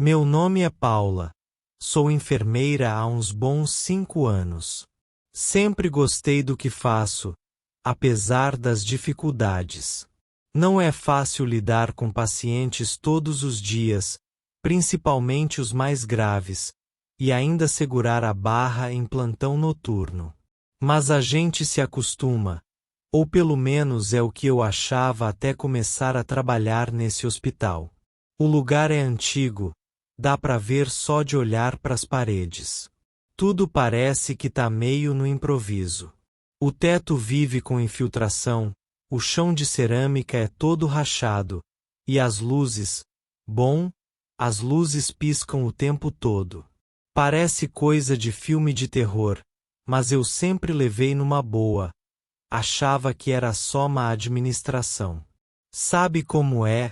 Meu nome é Paula. Sou enfermeira há uns bons 5 anos. Sempre gostei do que faço, apesar das dificuldades. Não é fácil lidar com pacientes todos os dias, principalmente os mais graves, e ainda segurar a barra em plantão noturno. Mas a gente se acostuma, ou pelo menos é o que eu achava até começar a trabalhar nesse hospital. O lugar é antigo, dá pra ver só de olhar pras paredes. Tudo parece que tá meio no improviso. O teto vive com infiltração, o chão de cerâmica é todo rachado, e as luzes, as luzes piscam o tempo todo. Parece coisa de filme de terror, mas eu sempre levei numa boa. Achava que era só má administração. Sabe como é?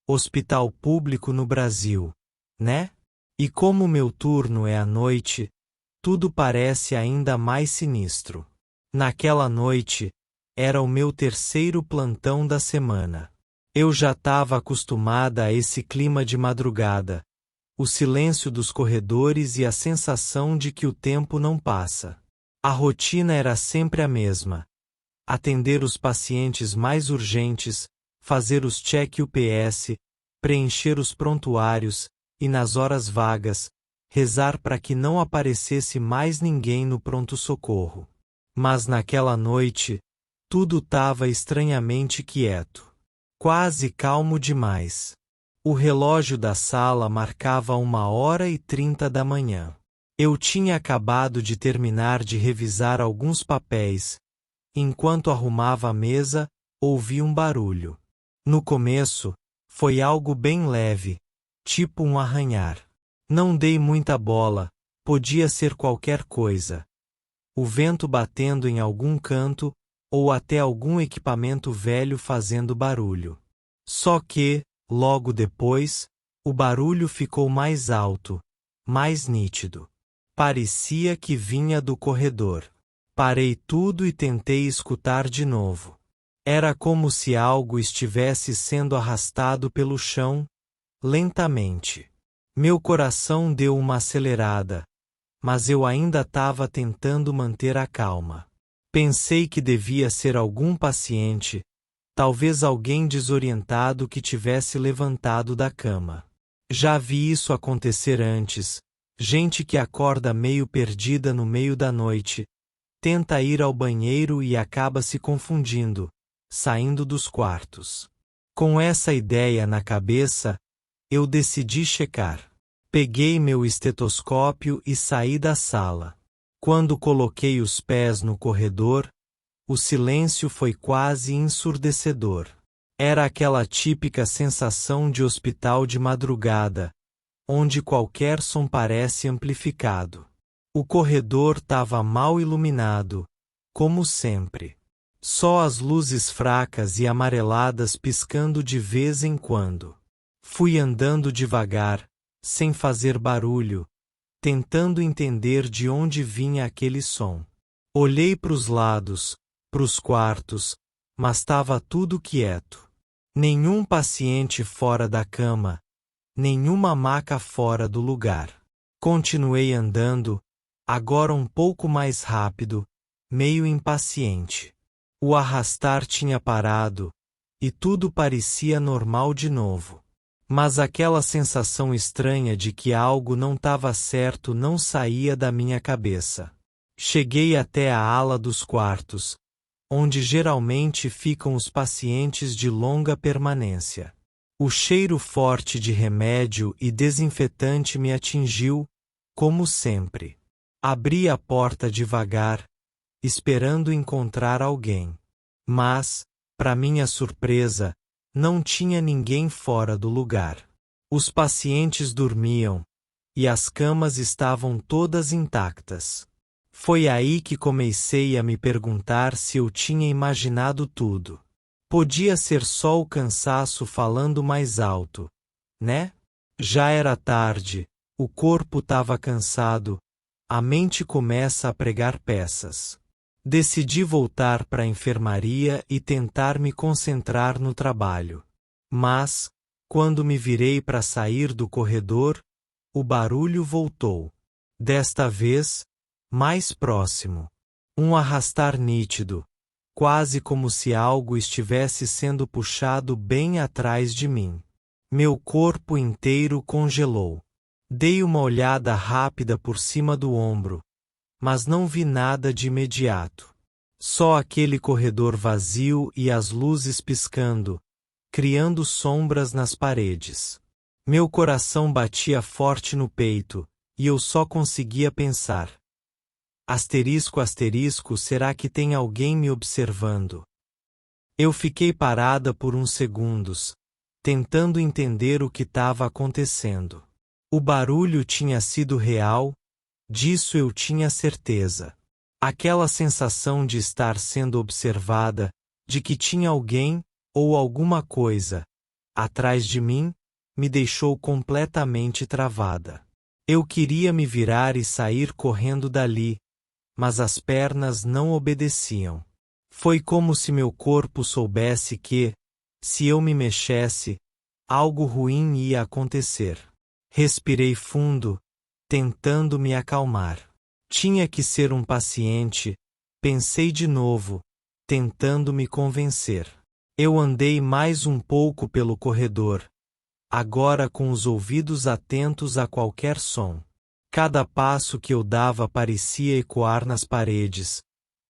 Hospital público no Brasil, né? E como meu turno é à noite, tudo parece ainda mais sinistro. Naquela noite, era o meu 3º plantão da semana. Eu já estava acostumada a esse clima de madrugada, o silêncio dos corredores e a sensação de que o tempo não passa. A rotina era sempre a mesma: atender os pacientes mais urgentes, fazer os check-UPS, preencher os prontuários e, nas horas vagas, rezar para que não aparecesse mais ninguém no pronto-socorro. Mas naquela noite, tudo estava estranhamente quieto. Quase calmo demais. O relógio da sala marcava 1h30 da manhã. Eu tinha acabado de terminar de revisar alguns papéis. Enquanto arrumava a mesa, ouvi um barulho. No começo, foi algo bem leve, tipo um arranhar. Não dei muita bola, podia ser qualquer coisa. O vento batendo em algum canto, ou até algum equipamento velho fazendo barulho. Só que, logo depois, o barulho ficou mais alto, mais nítido. Parecia que vinha do corredor. Parei tudo e tentei escutar de novo. Era como se algo estivesse sendo arrastado pelo chão, lentamente. Meu coração deu uma acelerada, mas eu ainda estava tentando manter a calma. Pensei que devia ser algum paciente, talvez alguém desorientado que tivesse levantado da cama. Já vi isso acontecer antes, gente que acorda meio perdida no meio da noite, tenta ir ao banheiro e acaba se confundindo, saindo dos quartos. Com essa ideia na cabeça, eu decidi checar. Peguei meu estetoscópio e saí da sala. Quando coloquei os pés no corredor, o silêncio foi quase ensurdecedor. Era aquela típica sensação de hospital de madrugada, onde qualquer som parece amplificado. O corredor estava mal iluminado, como sempre. Só as luzes fracas e amareladas piscando de vez em quando. Fui andando devagar, sem fazer barulho, tentando entender de onde vinha aquele som. Olhei para os lados, para os quartos, mas estava tudo quieto. Nenhum paciente fora da cama, nenhuma maca fora do lugar. Continuei andando, agora um pouco mais rápido, meio impaciente. O arrastar tinha parado, e tudo parecia normal de novo. Mas aquela sensação estranha de que algo não estava certo não saía da minha cabeça. Cheguei até a ala dos quartos, onde geralmente ficam os pacientes de longa permanência. O cheiro forte de remédio e desinfetante me atingiu, como sempre. Abri a porta devagar, esperando encontrar alguém. Mas, para minha surpresa, não tinha ninguém fora do lugar. Os pacientes dormiam, e as camas estavam todas intactas. Foi aí que comecei a me perguntar se eu tinha imaginado tudo. Podia ser só o cansaço falando mais alto, né? Já era tarde, o corpo estava cansado, a mente começa a pregar peças. Decidi voltar para a enfermaria e tentar me concentrar no trabalho. Mas, quando me virei para sair do corredor, o barulho voltou. Desta vez, mais próximo. Um arrastar nítido, quase como se algo estivesse sendo puxado bem atrás de mim. Meu corpo inteiro congelou. Dei uma olhada rápida por cima do ombro, mas não vi nada de imediato. Só aquele corredor vazio e as luzes piscando, criando sombras nas paredes. Meu coração batia forte no peito, e eu só conseguia pensar: asterisco, asterisco, será que tem alguém me observando? Eu fiquei parada por uns segundos, tentando entender o que estava acontecendo. O barulho tinha sido real, disso eu tinha certeza. Aquela sensação de estar sendo observada, de que tinha alguém, ou alguma coisa, atrás de mim, me deixou completamente travada. Eu queria me virar e sair correndo dali, mas as pernas não obedeciam. Foi como se meu corpo soubesse que, se eu me mexesse, algo ruim ia acontecer. Respirei fundo, tentando me acalmar. Tinha que ser um paciente, pensei de novo, tentando me convencer. Eu andei mais um pouco pelo corredor, agora com os ouvidos atentos a qualquer som. Cada passo que eu dava parecia ecoar nas paredes,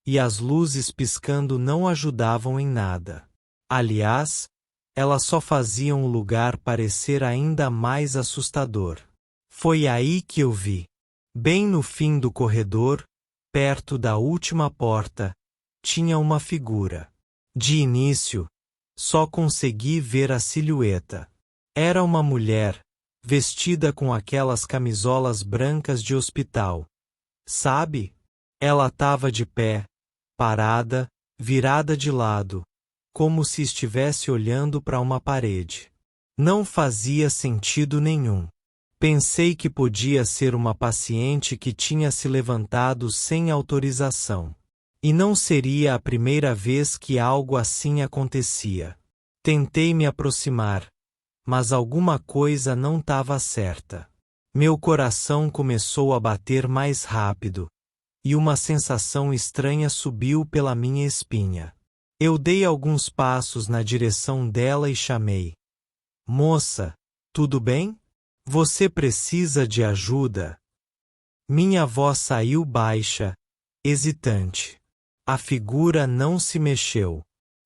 e as luzes piscando não ajudavam em nada. Aliás, elas só faziam o lugar parecer ainda mais assustador. Foi aí que eu vi. Bem no fim do corredor, perto da última porta, tinha uma figura. De início, só consegui ver a silhueta. Era uma mulher, vestida com aquelas camisolas brancas de hospital. Sabe? Ela estava de pé, parada, virada de lado, como se estivesse olhando para uma parede. Não fazia sentido nenhum. Pensei que podia ser uma paciente que tinha se levantado sem autorização. E não seria a primeira vez que algo assim acontecia. Tentei me aproximar, mas alguma coisa não estava certa. Meu coração começou a bater mais rápido, e uma sensação estranha subiu pela minha espinha. Eu dei alguns passos na direção dela e chamei: "Moça, tudo bem? Você precisa de ajuda?" Minha voz saiu baixa, hesitante. A figura não se mexeu.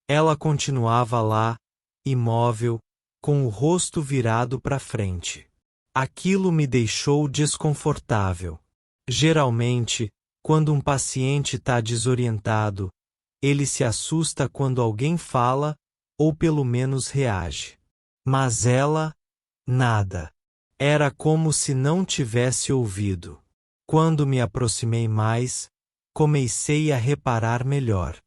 Ela continuava lá, imóvel, com o rosto virado para frente. Aquilo me deixou desconfortável. Geralmente, quando um paciente está desorientado, ele se assusta quando alguém fala, ou pelo menos reage. Mas ela, nada. Era como se não tivesse ouvido. Quando me aproximei mais, comecei a reparar melhor.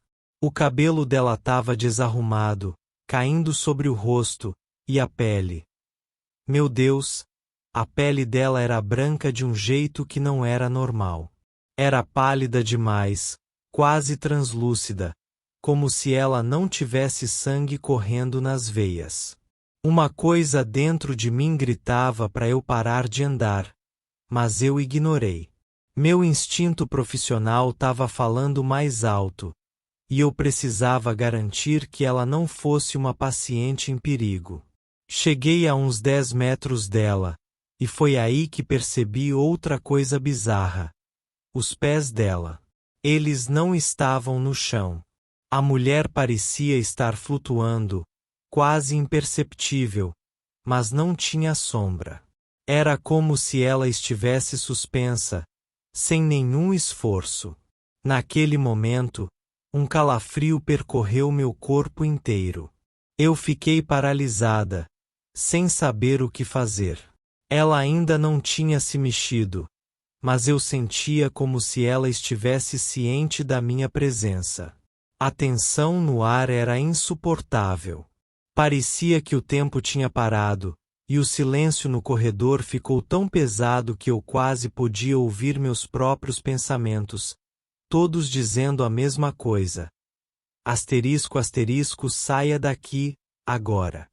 O cabelo dela estava desarrumado, caindo sobre o rosto, e a pele. Meu Deus, a pele dela era branca de um jeito que não era normal. Era pálida demais, quase translúcida, como se ela não tivesse sangue correndo nas veias. Uma coisa dentro de mim gritava para eu parar de andar, mas eu ignorei. Meu instinto profissional estava falando mais alto, e eu precisava garantir que ela não fosse uma paciente em perigo. Cheguei a uns 10 metros dela, e foi aí que percebi outra coisa bizarra. Os pés dela. Eles não estavam no chão. A mulher parecia estar flutuando, quase imperceptível, mas não tinha sombra. Era como se ela estivesse suspensa, sem nenhum esforço. Naquele momento, um calafrio percorreu meu corpo inteiro. Eu fiquei paralisada, sem saber o que fazer. Ela ainda não tinha se mexido, mas eu sentia como se ela estivesse ciente da minha presença. A tensão no ar era insuportável. Parecia que o tempo tinha parado, e o silêncio no corredor ficou tão pesado que eu quase podia ouvir meus próprios pensamentos, todos dizendo a mesma coisa. Asterisco, asterisco, saia daqui, agora.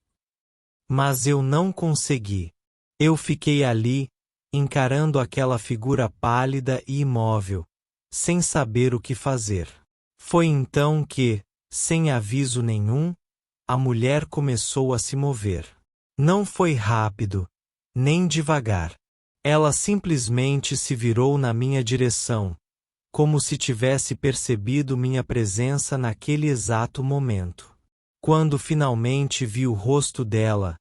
Mas eu não consegui. Eu fiquei ali, encarando aquela figura pálida e imóvel, sem saber o que fazer. Foi então que, sem aviso nenhum, a mulher começou a se mover. Não foi rápido, nem devagar. Ela simplesmente se virou na minha direção, como se tivesse percebido minha presença naquele exato momento. Quando finalmente vi o rosto dela,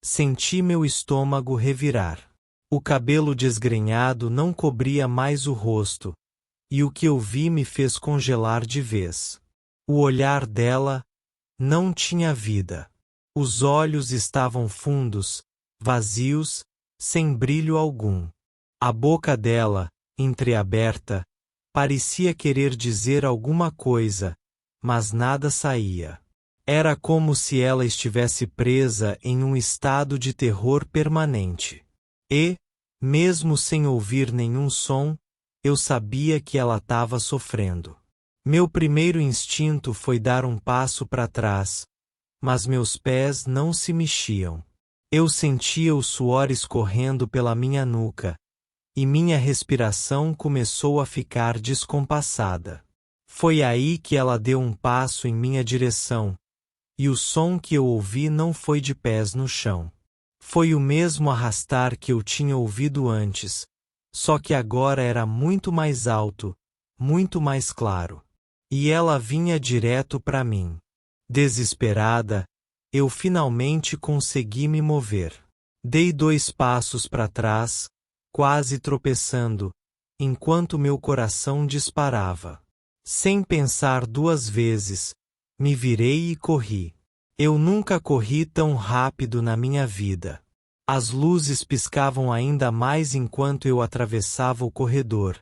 senti meu estômago revirar. O cabelo desgrenhado não cobria mais o rosto, e o que eu vi me fez congelar de vez. O olhar dela não tinha vida. Os olhos estavam fundos, vazios, sem brilho algum. A boca dela, entreaberta, parecia querer dizer alguma coisa, mas nada saía. Era como se ela estivesse presa em um estado de terror permanente. E, mesmo sem ouvir nenhum som, eu sabia que ela estava sofrendo. Meu primeiro instinto foi dar um passo para trás, mas meus pés não se mexiam. Eu sentia o suor escorrendo pela minha nuca, e minha respiração começou a ficar descompassada. Foi aí que ela deu um passo em minha direção, e o som que eu ouvi não foi de pés no chão. Foi o mesmo arrastar que eu tinha ouvido antes, só que agora era muito mais alto, muito mais claro. E ela vinha direto para mim. Desesperada, eu finalmente consegui me mover. Dei 2 passos para trás, quase tropeçando, enquanto meu coração disparava. Sem pensar 2 vezes, me virei e corri. Eu nunca corri tão rápido na minha vida. As luzes piscavam ainda mais enquanto eu atravessava o corredor.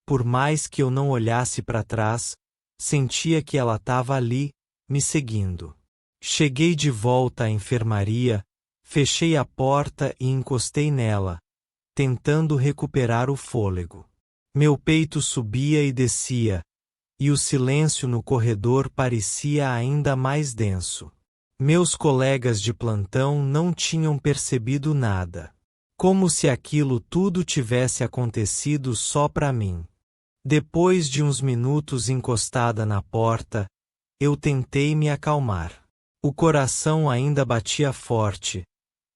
Por mais que eu não olhasse para trás, sentia que ela estava ali, me seguindo. Cheguei de volta à enfermaria, fechei a porta e encostei nela, tentando recuperar o fôlego. Meu peito subia e descia, e o silêncio no corredor parecia ainda mais denso. Meus colegas de plantão não tinham percebido nada. Como se aquilo tudo tivesse acontecido só para mim. Depois de uns minutos encostada na porta, eu tentei me acalmar. O coração ainda batia forte,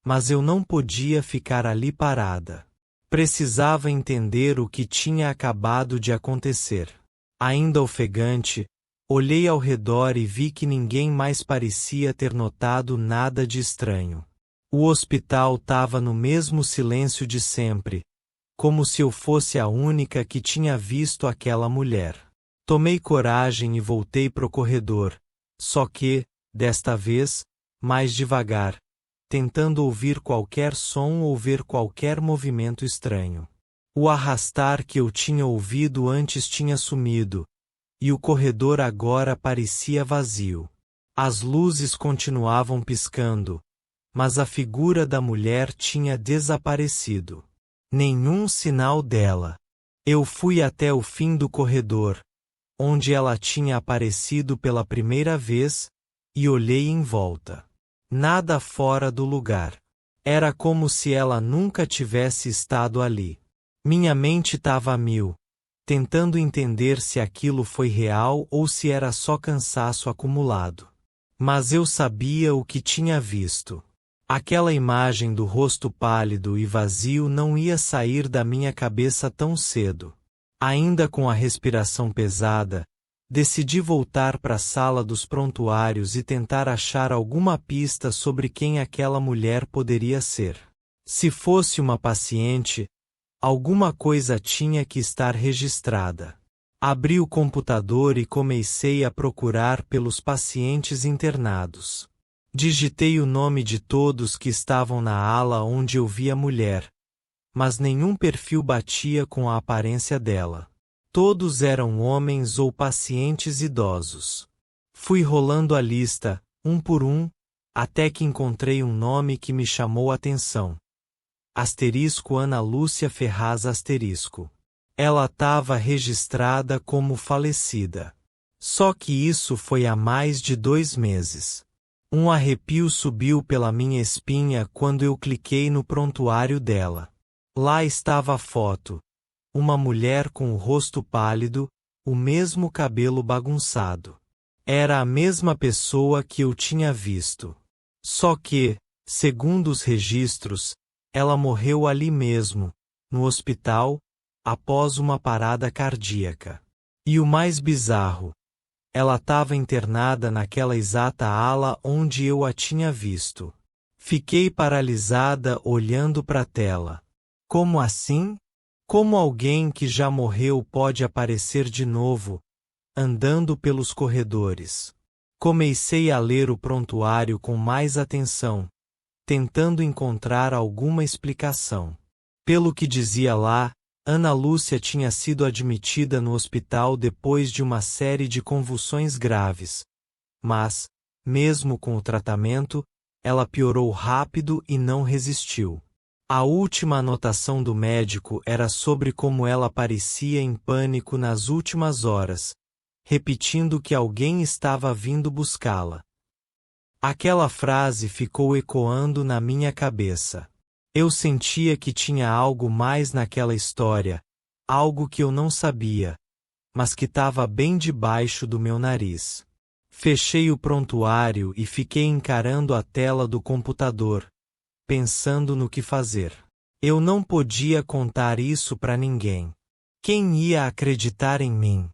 mas eu não podia ficar ali parada. Precisava entender o que tinha acabado de acontecer. Ainda ofegante, olhei ao redor e vi que ninguém mais parecia ter notado nada de estranho. O hospital estava no mesmo silêncio de sempre, como se eu fosse a única que tinha visto aquela mulher. Tomei coragem e voltei pro corredor, só que, desta vez, mais devagar, tentando ouvir qualquer som ou ver qualquer movimento estranho. O arrastar que eu tinha ouvido antes tinha sumido, e o corredor agora parecia vazio. As luzes continuavam piscando, mas a figura da mulher tinha desaparecido. Nenhum sinal dela. Eu fui até o fim do corredor, onde ela tinha aparecido pela primeira vez, e olhei em volta. Nada fora do lugar. Era como se ela nunca tivesse estado ali. Minha mente estava a mil, tentando entender se aquilo foi real ou se era só cansaço acumulado. Mas eu sabia o que tinha visto. Aquela imagem do rosto pálido e vazio não ia sair da minha cabeça tão cedo. Ainda com a respiração pesada, decidi voltar para a sala dos prontuários e tentar achar alguma pista sobre quem aquela mulher poderia ser. Se fosse uma paciente, alguma coisa tinha que estar registrada. Abri o computador e comecei a procurar pelos pacientes internados. Digitei o nome de todos que estavam na ala onde eu vi a mulher, mas nenhum perfil batia com a aparência dela. Todos eram homens ou pacientes idosos. Fui rolando a lista, um por um, até que encontrei um nome que me chamou a atenção. Asterisco Ana Lúcia Ferraz asterisco. Ela estava registrada como falecida. Só que isso foi há mais de 2 meses. Um arrepio subiu pela minha espinha quando eu cliquei no prontuário dela. Lá estava a foto. Uma mulher com o rosto pálido, o mesmo cabelo bagunçado. Era a mesma pessoa que eu tinha visto. Só que, segundo os registros, ela morreu ali mesmo, no hospital, após uma parada cardíaca. E o mais bizarro, ela estava internada naquela exata ala onde eu a tinha visto. Fiquei paralisada olhando para a tela. Como assim? Como alguém que já morreu pode aparecer de novo, andando pelos corredores? Comecei a ler o prontuário com mais atenção, tentando encontrar alguma explicação. Pelo que dizia lá, Ana Lúcia tinha sido admitida no hospital depois de uma série de convulsões graves. Mas, mesmo com o tratamento, ela piorou rápido e não resistiu. A última anotação do médico era sobre como ela parecia em pânico nas últimas horas, repetindo que alguém estava vindo buscá-la. Aquela frase ficou ecoando na minha cabeça. Eu sentia que tinha algo mais naquela história, algo que eu não sabia, mas que estava bem debaixo do meu nariz. Fechei o prontuário e fiquei encarando a tela do computador, pensando no que fazer. Eu não podia contar isso para ninguém. Quem ia acreditar em mim?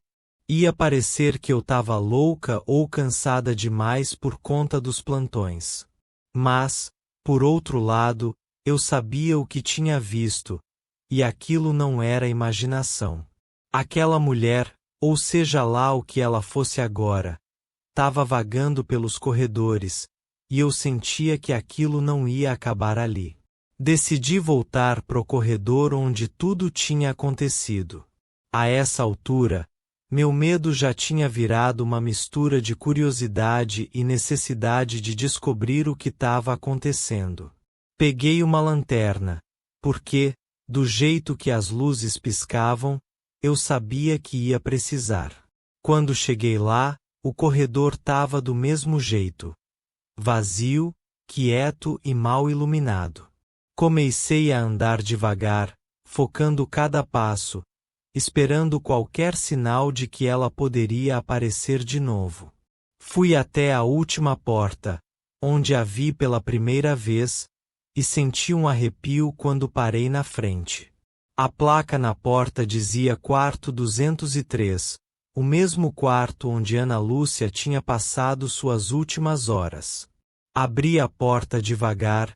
Ia parecer que eu estava louca ou cansada demais por conta dos plantões. Mas, por outro lado, eu sabia o que tinha visto, e aquilo não era imaginação. Aquela mulher, ou seja lá o que ela fosse agora, estava vagando pelos corredores, e eu sentia que aquilo não ia acabar ali. Decidi voltar pro corredor onde tudo tinha acontecido. A essa altura, meu medo já tinha virado uma mistura de curiosidade e necessidade de descobrir o que estava acontecendo. Peguei uma lanterna, porque, do jeito que as luzes piscavam, eu sabia que ia precisar. Quando cheguei lá, o corredor estava do mesmo jeito. Vazio, quieto e mal iluminado. Comecei a andar devagar, focando cada passo, esperando qualquer sinal de que ela poderia aparecer de novo. Fui até a última porta, onde a vi pela primeira vez, e senti um arrepio quando parei na frente. A placa na porta dizia quarto 203, o mesmo quarto onde Ana Lúcia tinha passado suas últimas horas. Abri a porta devagar,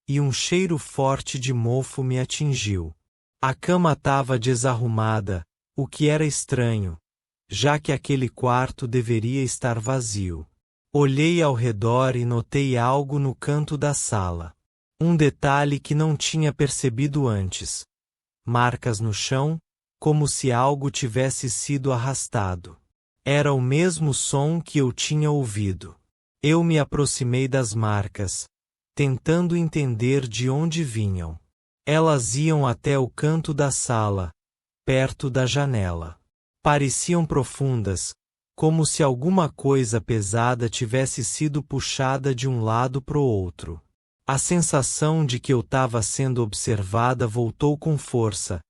e um cheiro forte de mofo me atingiu. A cama estava desarrumada, o que era estranho, já que aquele quarto deveria estar vazio. Olhei ao redor e notei algo no canto da sala. Um detalhe que não tinha percebido antes. Marcas no chão, como se algo tivesse sido arrastado. Era o mesmo som que eu tinha ouvido. Eu me aproximei das marcas, tentando entender de onde vinham. Elas iam até o canto da sala, perto da janela. Pareciam profundas, como se alguma coisa pesada tivesse sido puxada de um lado pro outro. A sensação de que eu estava sendo observada voltou com força,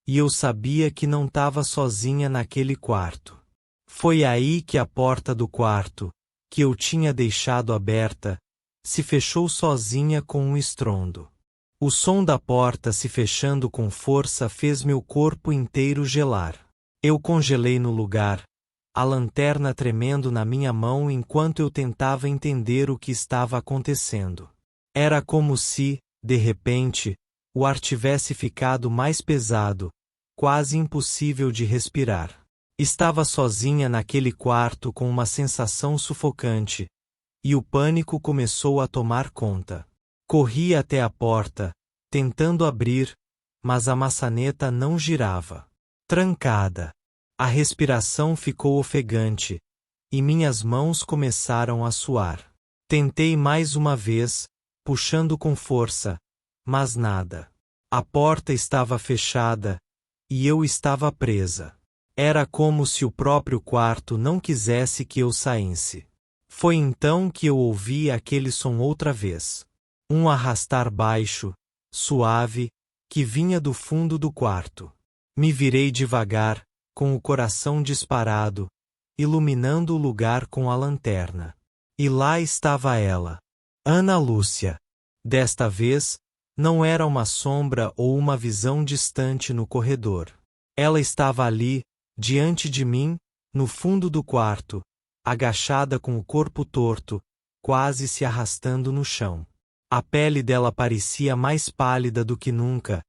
e eu sabia que não estava sozinha naquele quarto. Foi aí que a porta do quarto, que eu tinha deixado aberta, se fechou sozinha com um estrondo. O som da porta se fechando com força fez meu corpo inteiro gelar. Eu congelei no lugar, a lanterna tremendo na minha mão enquanto eu tentava entender o que estava acontecendo. Era como se, de repente, o ar tivesse ficado mais pesado, quase impossível de respirar. Estava sozinha naquele quarto com uma sensação sufocante, e o pânico começou a tomar conta. Corri até a porta, tentando abrir, mas a maçaneta não girava. Trancada. A respiração ficou ofegante, e minhas mãos começaram a suar. Tentei mais uma vez, puxando com força, mas nada. A porta estava fechada, e eu estava presa. Era como se o próprio quarto não quisesse que eu saísse. Foi então que eu ouvi aquele som outra vez. Um arrastar baixo, suave, que vinha do fundo do quarto. Me virei devagar, com o coração disparado, iluminando o lugar com a lanterna. E lá estava ela. Ana Lúcia. Desta vez, não era uma sombra ou uma visão distante no corredor. Ela estava ali, diante de mim, no fundo do quarto, agachada com o corpo torto, quase se arrastando no chão. A pele dela parecia mais pálida do que nunca,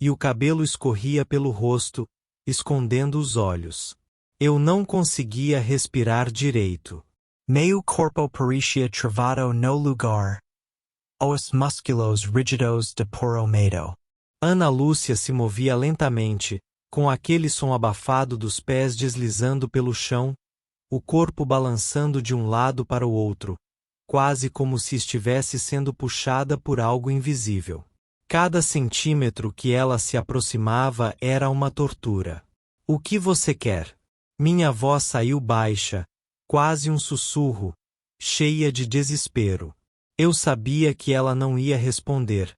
e o cabelo escorria pelo rosto, escondendo os olhos. Eu não conseguia respirar direito. Meu corpo parecia travado no lugar. Os músculos rígidos de puro medo. Ana Lúcia se movia lentamente, com aquele som abafado dos pés deslizando pelo chão, o corpo balançando de um lado para o outro, quase como se estivesse sendo puxada por algo invisível. Cada centímetro que ela se aproximava era uma tortura. O que você quer? Minha voz saiu baixa, quase um sussurro, cheia de desespero. Eu sabia que ela não ia responder,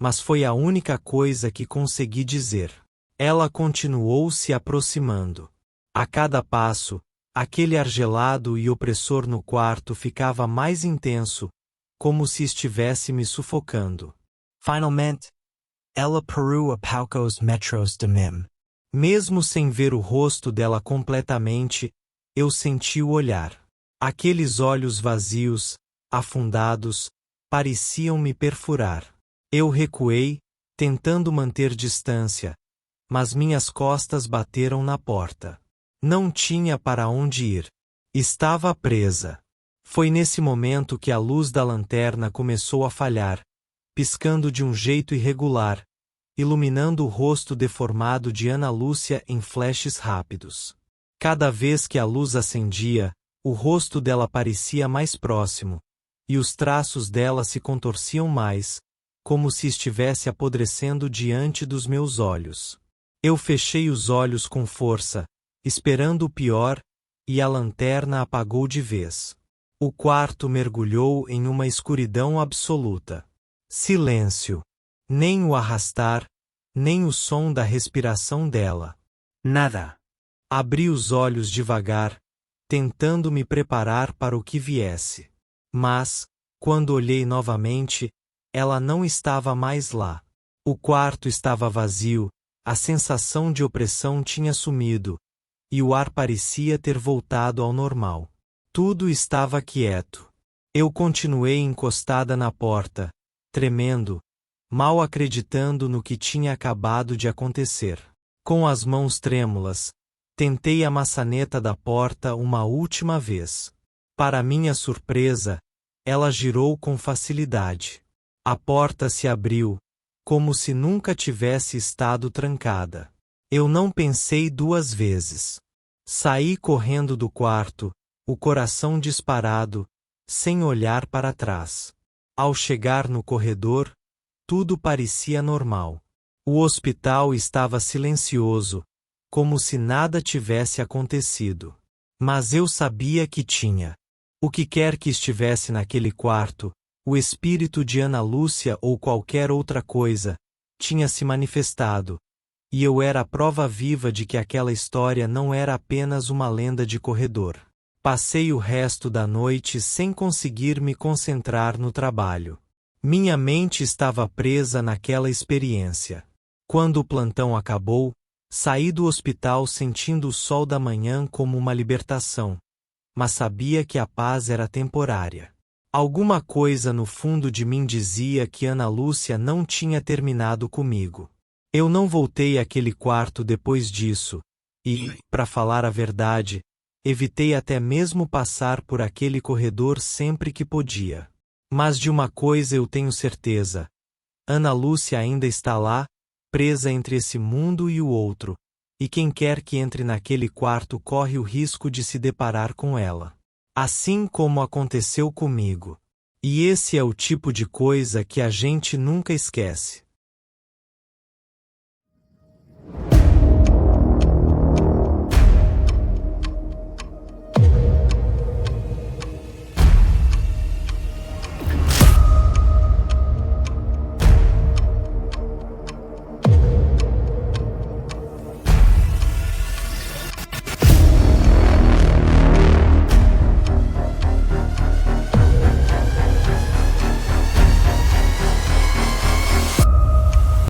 mas foi a única coisa que consegui dizer. Ela continuou se aproximando. A cada passo, aquele ar gelado e opressor no quarto ficava mais intenso, como se estivesse me sufocando. Finalmente, ela parou a poucos metros de mim. Mesmo sem ver o rosto dela completamente, eu senti o olhar. Aqueles olhos vazios, afundados, pareciam me perfurar. Eu recuei, tentando manter distância, mas minhas costas bateram na porta. Não tinha para onde ir. Estava presa. Foi nesse momento que a luz da lanterna começou a falhar, piscando de um jeito irregular, iluminando o rosto deformado de Ana Lúcia em flashes rápidos. Cada vez que a luz acendia, o rosto dela parecia mais próximo, e os traços dela se contorciam mais, como se estivesse apodrecendo diante dos meus olhos. Eu fechei os olhos com força, esperando o pior, e a lanterna apagou de vez. O quarto mergulhou em uma escuridão absoluta. Silêncio. Nem o arrastar, nem o som da respiração dela. Nada. Abri os olhos devagar, tentando me preparar para o que viesse. Mas, quando olhei novamente, ela não estava mais lá. O quarto estava vazio, a sensação de opressão tinha sumido, e o ar parecia ter voltado ao normal. Tudo estava quieto. Eu continuei encostada na porta, tremendo, mal acreditando no que tinha acabado de acontecer. Com as mãos trêmulas, tentei a maçaneta da porta uma última vez. Para minha surpresa, ela girou com facilidade. A porta se abriu, como se nunca tivesse estado trancada. Eu não pensei duas vezes. Saí correndo do quarto, o coração disparado, sem olhar para trás. Ao chegar no corredor, tudo parecia normal. O hospital estava silencioso, como se nada tivesse acontecido. Mas eu sabia que tinha. O que quer que estivesse naquele quarto, o espírito de Ana Lúcia ou qualquer outra coisa, tinha se manifestado, e eu era a prova viva de que aquela história não era apenas uma lenda de corredor. Passei o resto da noite sem conseguir me concentrar no trabalho. Minha mente estava presa naquela experiência. Quando o plantão acabou, saí do hospital sentindo o sol da manhã como uma libertação, mas sabia que a paz era temporária. Alguma coisa no fundo de mim dizia que Ana Lúcia não tinha terminado comigo. Eu não voltei àquele quarto depois disso, e, para falar a verdade, evitei até mesmo passar por aquele corredor sempre que podia. Mas de uma coisa eu tenho certeza: Ana Lúcia ainda está lá, presa entre esse mundo e o outro, e quem quer que entre naquele quarto corre o risco de se deparar com ela. Assim como aconteceu comigo. E esse é o tipo de coisa que a gente nunca esquece.